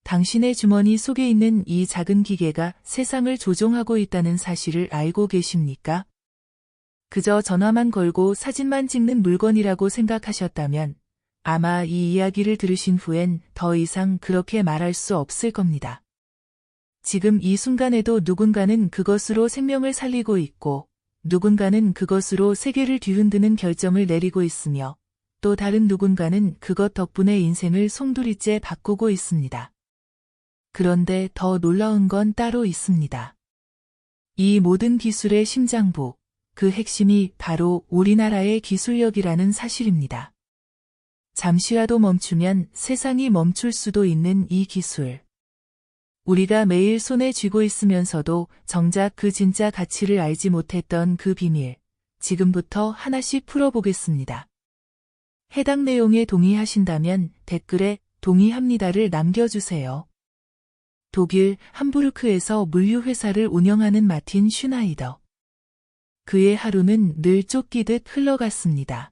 당신의 주머니 속에 있는 이 작은 기계가 세상을 조종하고 있다는 사실을 알고 계십니까? 그저 전화만 걸고 사진만 찍는 물건이라고 생각하셨다면 아마 이 이야기를 들으신 후엔 더 이상 그렇게 말할 수 없을 겁니다. 지금 이 순간에도 누군가는 그것으로 생명을 살리고 있고 누군가는 그것으로 세계를 뒤흔드는 결정을 내리고 있으며 또 다른 누군가는 그것 덕분에 인생을 송두리째 바꾸고 있습니다. 그런데 더 놀라운 건 따로 있습니다. 이 모든 기술의 심장부, 그 핵심이 바로 우리나라의 기술력이라는 사실입니다. 잠시라도 멈추면 세상이 멈출 수도 있는 이 기술. 우리가 매일 손에 쥐고 있으면서도 정작 그 진짜 가치를 알지 못했던 그 비밀, 지금부터 하나씩 풀어보겠습니다. 해당 내용에 동의하신다면 댓글에 동의합니다를 남겨주세요. 독일 함부르크에서 물류회사를 운영하는 마틴 슈나이더. 그의 하루는 늘 쫓기듯 흘러갔습니다.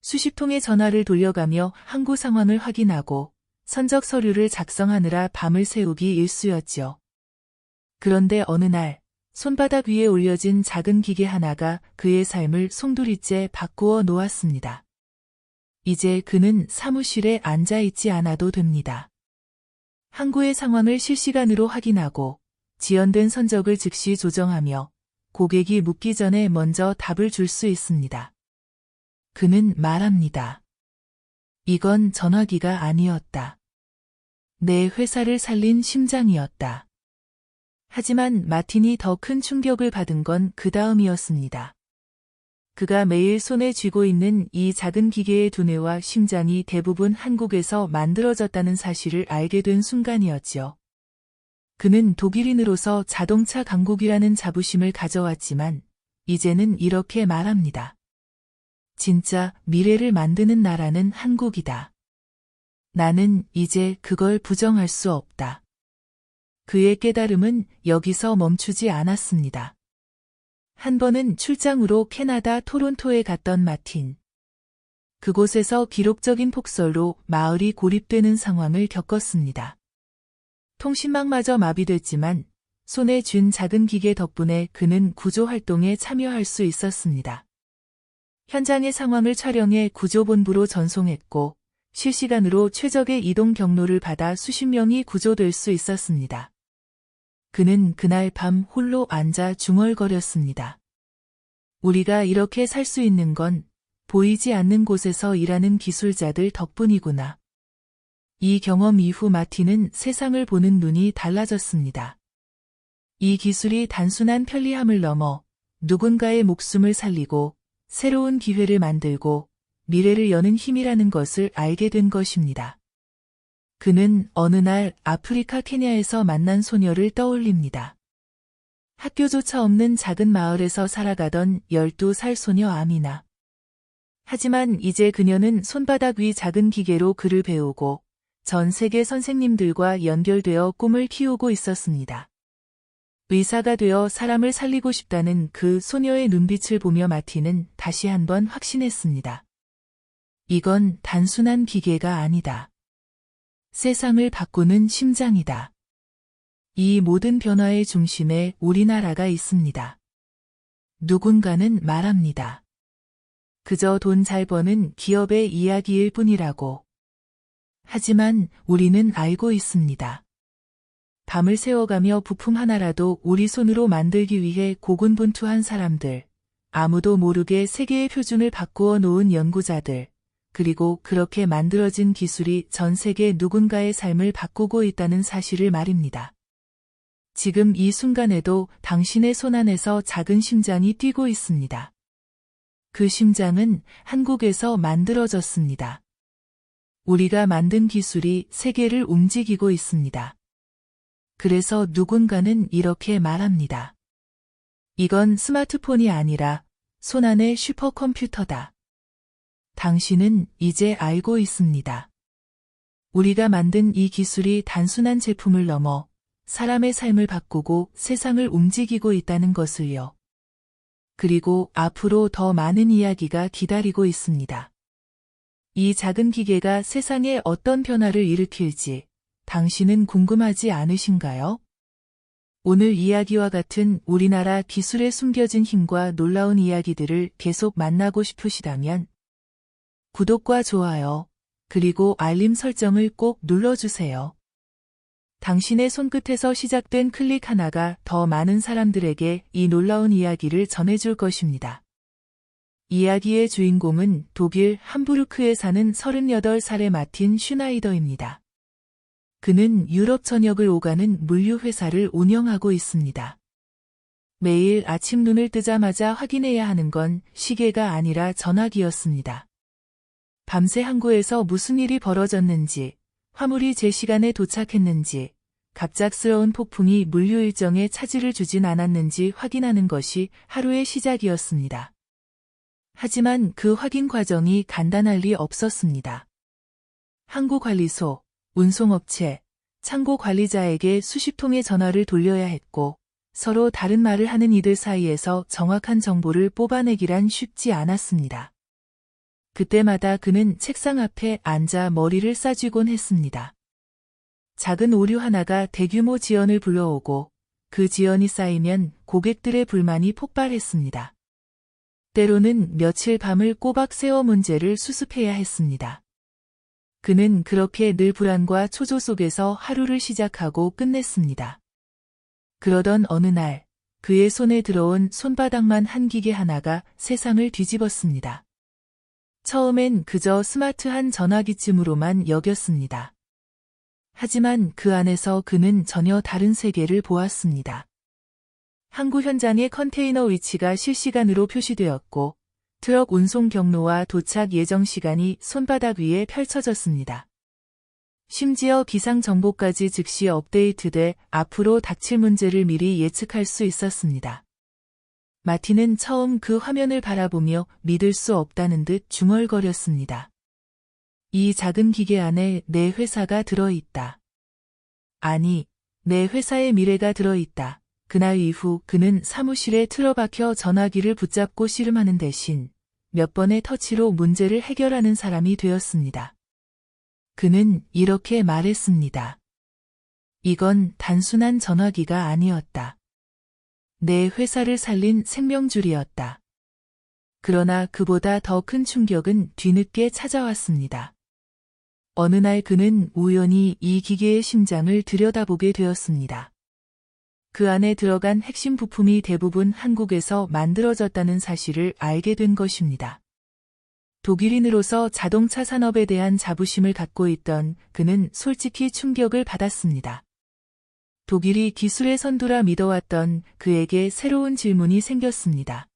수십 통의 전화를 돌려가며 항구 상황을 확인하고 선적 서류를 작성하느라 밤을 새우기 일쑤였지요. 그런데 어느 날 손바닥 위에 올려진 작은 기계 하나가 그의 삶을 송두리째 바꾸어 놓았습니다. 이제 그는 사무실에 앉아있지 않아도 됩니다. 항구의 상황을 실시간으로 확인하고 지연된 선적을 즉시 조정하며 고객이 묻기 전에 먼저 답을 줄 수 있습니다. 그는 말합니다. 이건 전화기가 아니었다. 내 회사를 살린 심장이었다. 하지만 마틴이 더 큰 충격을 받은 건 그 다음이었습니다. 그가 매일 손에 쥐고 있는 이 작은 기계의 두뇌와 심장이 대부분 한국에서 만들어졌다는 사실을 알게 된 순간이었지요. 그는 독일인으로서 자동차 강국이라는 자부심을 가져왔지만 이제는 이렇게 말합니다. 진짜 미래를 만드는 나라는 한국이다. 나는 이제 그걸 부정할 수 없다. 그의 깨달음은 여기서 멈추지 않았습니다. 한 번은 출장으로 캐나다 토론토에 갔던 마틴. 그곳에서 기록적인 폭설로 마을이 고립되는 상황을 겪었습니다. 통신망마저 마비됐지만 손에 쥔 작은 기계 덕분에 그는 구조 활동에 참여할 수 있었습니다. 현장의 상황을 촬영해 구조본부로 전송했고 실시간으로 최적의 이동 경로를 받아 수십 명이 구조될 수 있었습니다. 그는 그날 밤 홀로 앉아 중얼거렸습니다. 우리가 이렇게 살 수 있는 건 보이지 않는 곳에서 일하는 기술자들 덕분이구나. 이 경험 이후 마틴은 세상을 보는 눈이 달라졌습니다. 이 기술이 단순한 편리함을 넘어 누군가의 목숨을 살리고 새로운 기회를 만들고 미래를 여는 힘이라는 것을 알게 된 것입니다. 그는 어느 날 아프리카 케냐에서 만난 소녀를 떠올립니다. 학교조차 없는 작은 마을에서 살아가던 12살 소녀 아미나. 하지만 이제 그녀는 손바닥 위 작은 기계로 글을 배우고 전 세계 선생님들과 연결되어 꿈을 키우고 있었습니다. 의사가 되어 사람을 살리고 싶다는 그 소녀의 눈빛을 보며 마틴은 다시 한번 확신했습니다. 이건 단순한 기계가 아니다. 세상을 바꾸는 심장이다. 이 모든 변화의 중심에 우리나라가 있습니다. 누군가는 말합니다. 그저 돈 잘 버는 기업의 이야기일 뿐이라고. 하지만 우리는 알고 있습니다. 밤을 새워가며 부품 하나라도 우리 손으로 만들기 위해 고군분투한 사람들, 아무도 모르게 세계의 표준을 바꾸어 놓은 연구자들, 그리고 그렇게 만들어진 기술이 전 세계 누군가의 삶을 바꾸고 있다는 사실을 말입니다. 지금 이 순간에도 당신의 손안에서 작은 심장이 뛰고 있습니다. 그 심장은 한국에서 만들어졌습니다. 우리가 만든 기술이 세계를 움직이고 있습니다. 그래서 누군가는 이렇게 말합니다. 이건 스마트폰이 아니라 손안의 슈퍼컴퓨터다. 당신은 이제 알고 있습니다. 우리가 만든 이 기술이 단순한 제품을 넘어 사람의 삶을 바꾸고 세상을 움직이고 있다는 것을요. 그리고 앞으로 더 많은 이야기가 기다리고 있습니다. 이 작은 기계가 세상에 어떤 변화를 일으킬지, 당신은 궁금하지 않으신가요? 오늘 이야기와 같은 우리나라 기술의 숨겨진 힘과 놀라운 이야기들을 계속 만나고 싶으시다면 구독과 좋아요, 그리고 알림 설정을 꼭 눌러주세요. 당신의 손끝에서 시작된 클릭 하나가 더 많은 사람들에게 이 놀라운 이야기를 전해줄 것입니다. 이야기의 주인공은 독일 함부르크에 사는 38살의 마틴 슈나이더입니다. 그는 유럽 전역을 오가는 물류회사를 운영하고 있습니다. 매일 아침 눈을 뜨자마자 확인해야 하는 건 시계가 아니라 전화기였습니다. 밤새 항구에서 무슨 일이 벌어졌는지, 화물이 제 시간에 도착했는지, 갑작스러운 폭풍이 물류 일정에 차질을 주진 않았는지 확인하는 것이 하루의 시작이었습니다. 하지만 그 확인 과정이 간단할 리 없었습니다. 항구 관리소, 운송업체, 창고 관리자에게 수십 통의 전화를 돌려야 했고, 서로 다른 말을 하는 이들 사이에서 정확한 정보를 뽑아내기란 쉽지 않았습니다. 그때마다 그는 책상 앞에 앉아 머리를 싸쥐곤 했습니다. 작은 오류 하나가 대규모 지연을 불러오고 그 지연이 쌓이면 고객들의 불만이 폭발했습니다. 때로는 며칠 밤을 꼬박 새워 문제를 수습해야 했습니다. 그는 그렇게 늘 불안과 초조 속에서 하루를 시작하고 끝냈습니다. 그러던 어느 날 그의 손에 들어온 손바닥만 한 기계 하나가 세상을 뒤집었습니다. 처음엔 그저 스마트한 전화기쯤으로만 여겼습니다. 하지만 그 안에서 그는 전혀 다른 세계를 보았습니다. 항구 현장의 컨테이너 위치가 실시간으로 표시되었고 트럭 운송 경로와 도착 예정 시간이 손바닥 위에 펼쳐졌습니다. 심지어 기상 정보까지 즉시 업데이트돼 앞으로 닥칠 문제를 미리 예측할 수 있었습니다. 마틴은 처음 그 화면을 바라보며 믿을 수 없다는 듯 중얼거렸습니다. 이 작은 기계 안에 내 회사가 들어있다. 아니, 내 회사의 미래가 들어있다. 그날 이후 그는 사무실에 틀어박혀 전화기를 붙잡고 씨름하는 대신 몇 번의 터치로 문제를 해결하는 사람이 되었습니다. 그는 이렇게 말했습니다. 이건 단순한 전화기가 아니었다. 내 회사를 살린 생명줄이었다. 그러나 그보다 더 큰 충격은 뒤늦게 찾아왔습니다. 어느 날 그는 우연히 이 기계의 심장을 들여다보게 되었습니다. 그 안에 들어간 핵심 부품이 대부분 한국에서 만들어졌다는 사실을 알게 된 것입니다. 독일인으로서 자동차 산업에 대한 자부심을 갖고 있던 그는 솔직히 충격을 받았습니다. 독일이 기술의 선두라 믿어왔던 그에게 새로운 질문이 생겼습니다.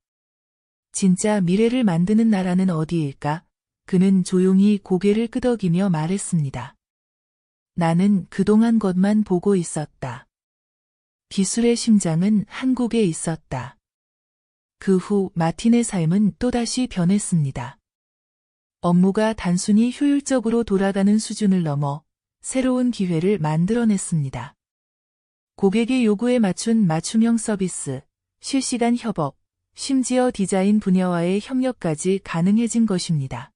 진짜 미래를 만드는 나라는 어디일까? 그는 조용히 고개를 끄덕이며 말했습니다. 나는 그동안 것만 보고 있었다. 기술의 심장은 한국에 있었다. 그 후 마틴의 삶은 또다시 변했습니다. 업무가 단순히 효율적으로 돌아가는 수준을 넘어 새로운 기회를 만들어냈습니다. 고객의 요구에 맞춘 맞춤형 서비스, 실시간 협업, 심지어 디자인 분야와의 협력까지 가능해진 것입니다.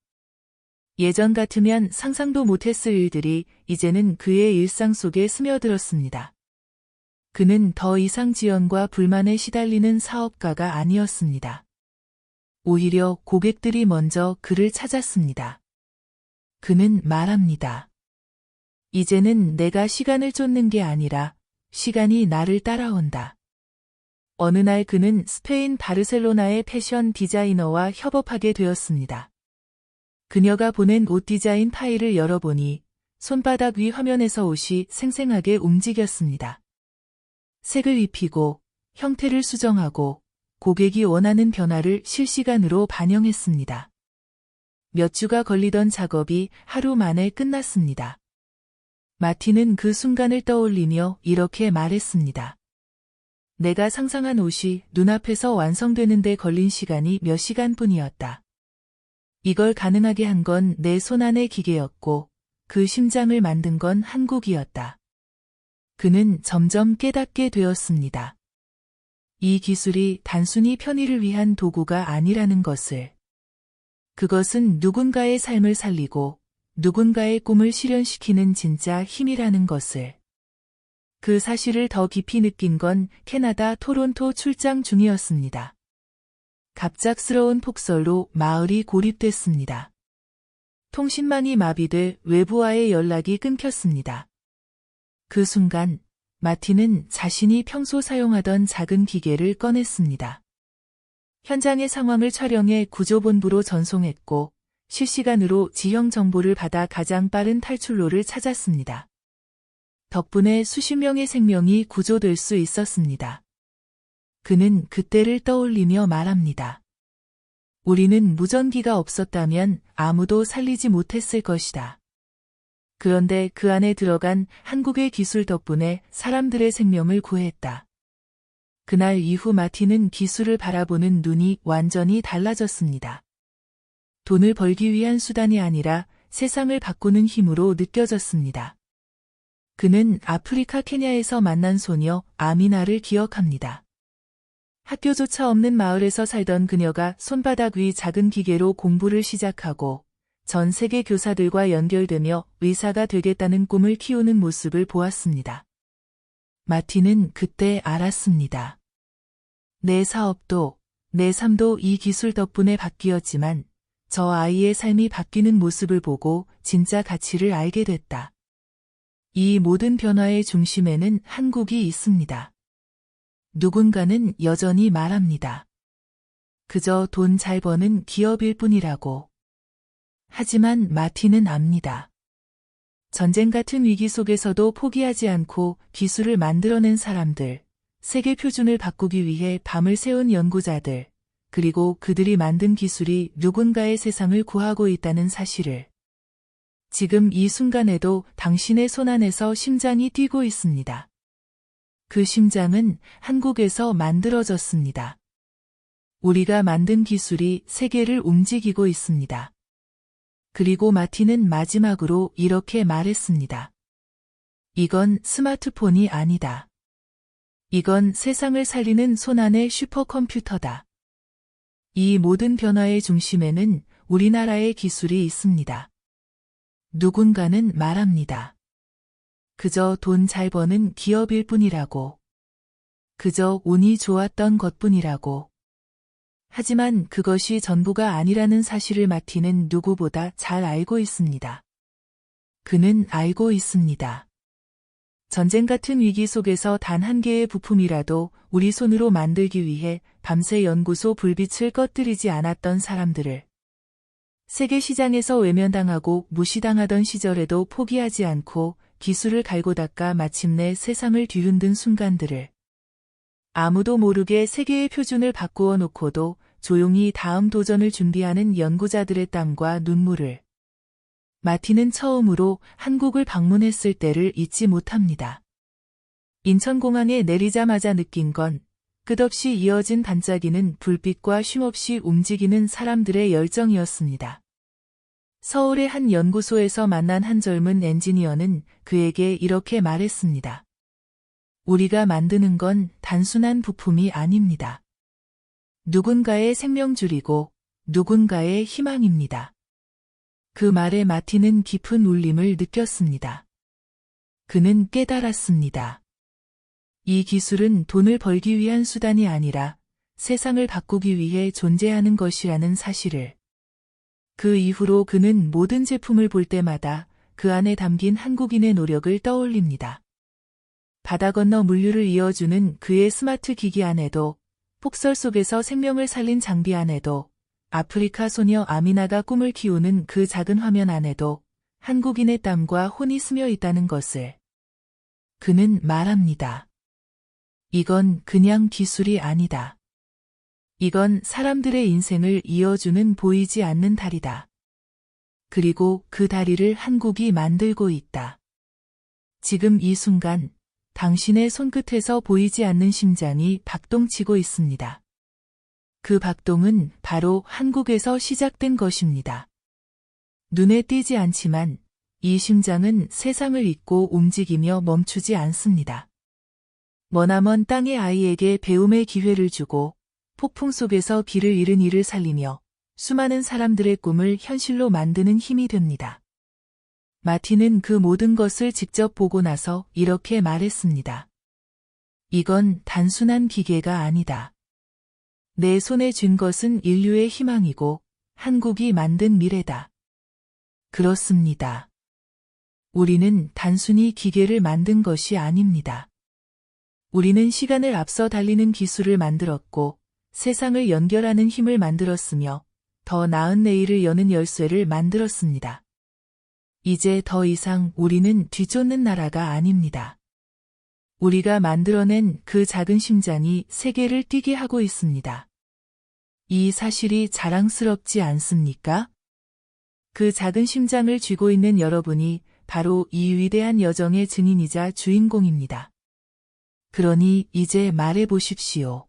예전 같으면 상상도 못했을 일들이 이제는 그의 일상 속에 스며들었습니다. 그는 더 이상 지연과 불만에 시달리는 사업가가 아니었습니다. 오히려 고객들이 먼저 그를 찾았습니다. 그는 말합니다. 이제는 내가 시간을 쫓는 게 아니라 시간이 나를 따라온다. 어느 날 그는 스페인 바르셀로나의 패션 디자이너와 협업하게 되었습니다. 그녀가 보낸 옷 디자인 파일을 열어보니 손바닥 위 화면에서 옷이 생생하게 움직였습니다. 색을 입히고 형태를 수정하고 고객이 원하는 변화를 실시간으로 반영했습니다. 몇 주가 걸리던 작업이 하루 만에 끝났습니다. 마틴은 그 순간을 떠올리며 이렇게 말했습니다. 내가 상상한 옷이 눈앞에서 완성되는 데 걸린 시간이 몇 시간뿐이었다. 이걸 가능하게 한 건 내 손안의 기계였고 그 심장을 만든 건 한국이었다. 그는 점점 깨닫게 되었습니다. 이 기술이 단순히 편의를 위한 도구가 아니라는 것을. 그것은 누군가의 삶을 살리고 누군가의 꿈을 실현시키는 진짜 힘이라는 것을. 그 사실을 더 깊이 느낀 건 캐나다 토론토 출장 중이었습니다. 갑작스러운 폭설로 마을이 고립됐습니다. 통신망이 마비돼 외부와의 연락이 끊겼습니다. 그 순간 마틴은 자신이 평소 사용하던 작은 기계를 꺼냈습니다. 현장의 상황을 촬영해 구조본부로 전송했고 실시간으로 지형 정보를 받아 가장 빠른 탈출로를 찾았습니다. 덕분에 수십 명의 생명이 구조될 수 있었습니다. 그는 그때를 떠올리며 말합니다. 우리는 무전기가 없었다면 아무도 살리지 못했을 것이다. 그런데 그 안에 들어간 한국의 기술 덕분에 사람들의 생명을 구했다. 그날 이후 마틴은 기술을 바라보는 눈이 완전히 달라졌습니다. 돈을 벌기 위한 수단이 아니라 세상을 바꾸는 힘으로 느껴졌습니다. 그는 아프리카 케냐에서 만난 소녀 아미나를 기억합니다. 학교조차 없는 마을에서 살던 그녀가 손바닥 위 작은 기계로 공부를 시작하고 전 세계 교사들과 연결되며 의사가 되겠다는 꿈을 키우는 모습을 보았습니다. 마틴은 그때 알았습니다. 내 사업도, 내 삶도 이 기술 덕분에 바뀌었지만 저 아이의 삶이 바뀌는 모습을 보고 진짜 가치를 알게 됐다. 이 모든 변화의 중심에는 한국이 있습니다. 누군가는 여전히 말합니다. 그저 돈 잘 버는 기업일 뿐이라고. 하지만 마틴은 압니다. 전쟁 같은 위기 속에서도 포기하지 않고 기술을 만들어낸 사람들, 세계 표준을 바꾸기 위해 밤을 새운 연구자들, 그리고 그들이 만든 기술이 누군가의 세상을 구하고 있다는 사실을. 지금 이 순간에도 당신의 손안에서 심장이 뛰고 있습니다. 그 심장은 한국에서 만들어졌습니다. 우리가 만든 기술이 세계를 움직이고 있습니다. 그리고 마틴은 마지막으로 이렇게 말했습니다. 이건 스마트폰이 아니다. 이건 세상을 살리는 손안의 슈퍼컴퓨터다. 이 모든 변화의 중심에는 우리나라의 기술이 있습니다. 누군가는 말합니다. 그저 돈 잘 버는 기업일 뿐이라고. 그저 운이 좋았던 것뿐이라고. 하지만 그것이 전부가 아니라는 사실을 마틴은 누구보다 잘 알고 있습니다. 그는 알고 있습니다. 전쟁 같은 위기 속에서 단 한 개의 부품이라도 우리 손으로 만들기 위해 밤새 연구소 불빛을 꺼뜨리지 않았던 사람들을 세계 시장에서 외면당하고 무시당하던 시절에도 포기하지 않고 기술을 갈고 닦아 마침내 세상을 뒤흔든 순간들을 아무도 모르게 세계의 표준을 바꾸어 놓고도 조용히 다음 도전을 준비하는 연구자들의 땀과 눈물을 마틴은 처음으로 한국을 방문했을 때를 잊지 못합니다. 인천공항에 내리자마자 느낀 건 끝없이 이어진 반짝이는 불빛과 쉼없이 움직이는 사람들의 열정이었습니다. 서울의 한 연구소에서 만난 한 젊은 엔지니어는 그에게 이렇게 말했습니다. 우리가 만드는 건 단순한 부품이 아닙니다. 누군가의 생명줄이고 누군가의 희망입니다. 그 말에 마틴은 깊은 울림을 느꼈습니다. 그는 깨달았습니다. 이 기술은 돈을 벌기 위한 수단이 아니라 세상을 바꾸기 위해 존재하는 것이라는 사실을. 그 이후로 그는 모든 제품을 볼 때마다 그 안에 담긴 한국인의 노력을 떠올립니다. 바다 건너 물류를 이어주는 그의 스마트 기기 안에도, 폭설 속에서 생명을 살린 장비 안에도, 아프리카 소녀 아미나가 꿈을 키우는 그 작은 화면 안에도 한국인의 땀과 혼이 스며 있다는 것을. 그는 말합니다. 이건 그냥 기술이 아니다. 이건 사람들의 인생을 이어주는 보이지 않는 다리다. 그리고 그 다리를 한국이 만들고 있다. 지금 이 순간 당신의 손끝에서 보이지 않는 심장이 박동치고 있습니다. 그 박동은 바로 한국에서 시작된 것입니다. 눈에 띄지 않지만 이 심장은 세상을 잇고 움직이며 멈추지 않습니다. 머나먼 땅의 아이에게 배움의 기회를 주고 폭풍 속에서 길을 잃은 이를 살리며 수많은 사람들의 꿈을 현실로 만드는 힘이 됩니다. 마티는 그 모든 것을 직접 보고 나서 이렇게 말했습니다. 이건 단순한 기계가 아니다. 내 손에 쥔 것은 인류의 희망이고 한국이 만든 미래다. 그렇습니다. 우리는 단순히 기계를 만든 것이 아닙니다. 우리는 시간을 앞서 달리는 기술을 만들었고 세상을 연결하는 힘을 만들었으며 더 나은 내일을 여는 열쇠를 만들었습니다. 이제 더 이상 우리는 뒤쫓는 나라가 아닙니다. 우리가 만들어낸 그 작은 심장이 세계를 뛰게 하고 있습니다. 이 사실이 자랑스럽지 않습니까? 그 작은 심장을 쥐고 있는 여러분이 바로 이 위대한 여정의 증인이자 주인공입니다. 그러니 이제 말해 보십시오.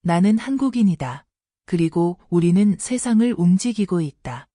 나는 한국인이다. 그리고 우리는 세상을 움직이고 있다.